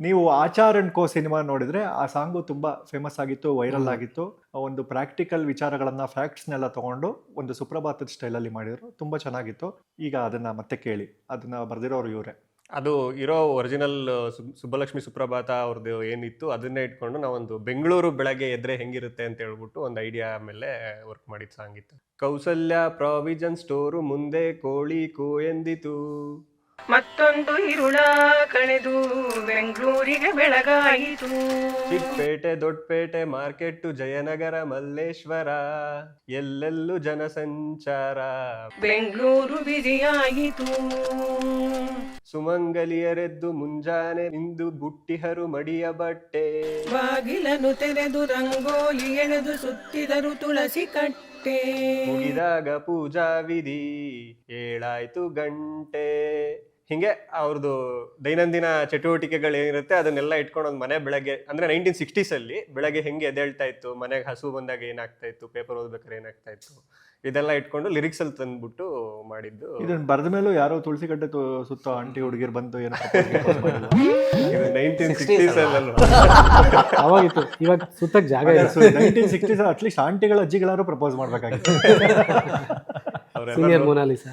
ನೀವು Achar and co cinema ನೋಡಿದ್ರೆ ಆ ಸಾಂಗು ತುಂಬಾ ಫೇಮಸ್ ಆಗಿತ್ತು, ವೈರಲ್ ಆಗಿತ್ತು. ಒಂದು ಪ್ರಾಕ್ಟಿಕಲ್ ವಿಚಾರಗಳನ್ನ ಫ್ಯಾಕ್ಟ್ಸ್ನೆಲ್ಲ ತಗೊಂಡು ಒಂದು ಸುಪ್ರಭಾತದ ಸ್ಟೈಲಲ್ಲಿ ಮಾಡಿದ್ರು, ತುಂಬಾ ಚೆನ್ನಾಗಿತ್ತು. ಈಗ ಅದನ್ನ ಮತ್ತೆ ಕೇಳಿ, ಅದನ್ನ ಬರ್ದಿರೋರು ಇವರೇ. ಅದು ಇರೋ ಒರಿಜಿನಲ್ ಸುಬ್ಬಲಕ್ಷ್ಮಿ ಸುಪ್ರಭಾತ ಅವ್ರದ್ದು ಏನಿತ್ತು ಅದನ್ನೇ ಇಟ್ಕೊಂಡು ನಾವೊಂದು ಬೆಂಗಳೂರು ಬೆಳಗ್ಗೆ ಎದ್ರೆ ಹೆಂಗಿರುತ್ತೆ ಅಂತ ಹೇಳ್ಬಿಟ್ಟು ಒಂದು ಐಡಿಯಾ ಮೇಲೆ ವರ್ಕ್ ಮಾಡಿದ ಸಾಂಗ್ ಇತ್ತು. ಕೌಸಲ್ಯ ಪ್ರಾವಿಜನ್ ಸ್ಟೋರು ಮುಂದೆ ಕೋಳಿ ಕೂ ಎಂದಿತು, ಮತ್ತೊಂದು ಇರುಳ ಕಳೆದು ಬೆಂಗಳೂರಿಗೆ ಬೆಳಗಾಯಿತು. ಚಿಕ್ಕಪೇಟೆ ದೊಡ್ಡಪೇಟೆ ಮಾರ್ಕೆಟ್ಟು ಜಯನಗರ ಮಲ್ಲೇಶ್ವರ ಎಲ್ಲೆಲ್ಲೂ ಜನಸಂಚಾರ, ಬೆಂಗಳೂರು ಬಿಜಿಯಾಯಿತು. ಸುಮಂಗಲಿಯರೆದ್ದು ಮುಂಜಾನೆ ಇಂದು ಬುಟ್ಟಿಹರು ಮಡಿಯ ಬಟ್ಟೆ, ಬಾಗಿಲನ್ನು ತೆರೆದು ರಂಗೋಲಿ ಎಳೆದು ಸುತ್ತಿದರು ತುಳಸಿ ಕಟ್ಟೆ. ಮುಗಿದಾಗ ಪೂಜಾ ವಿಧಿ ಏಳಾಯ್ತು ಗಂಟೆ. ಹಿಂಗೆ ಅವ್ರದ್ದು ದೈನಂದಿನ ಚಟುವಟಿಕೆಗಳೇನಿರುತ್ತೆ ಅದನ್ನೆಲ್ಲ ಇಟ್ಕೊಂಡು ಒಂದು ಮನೆ ಬೆಳಗ್ಗೆ ಅಂದ್ರೆ 1960s ಅಲ್ಲಿ ಬೆಳಗ್ಗೆ ಹೆಂಗೆ ಎದ್ದೇಳ್ತಾ ಇತ್ತು, ಮನೆಗೆ ಹಸು ಬಂದಾಗ ಏನಾಗ್ತಾ ಇತ್ತು, ಪೇಪರ್ ಓದ್ಬೇಕಾದ್ರೆ ಏನಾಗ್ತಾ ಇತ್ತು, ಇದೆಲ್ಲ ಇಟ್ಕೊಂಡು ಲಿರಿಕ್ಸ್ ಅಲ್ಲಿ ತಂದ್ಬಿಟ್ಟು ಮಾಡಿದ್ದು. ಇದನ್ನ ಬರೆದ ಮೇಲೂ ಯಾರೋ ತುಳಸಿ ಕಟ್ಟೆ ಸುತ್ತ ಆಂಟಿ ಹುಡುಗಿರ್ ಬಂದು ಏನೋ 1960s ಅಲ್ಲಲ್ವಾ, ಅವಾಗಿತ್ತು. ಇವಾಗ ಸುತ್ತಕ್ ಜಾಗ ಇಲ್ಲ. 1960s ಅಟ್ಲೀಸ್ಟ್ ಆಂಟಿಗಳ ಅಜ್ಜಿಗಳಾರು ಪ್ರಪೋಸ್ ಮಾಡ್ಬೇಕಾಗಿತ್ತು. Senior Mona Lisa.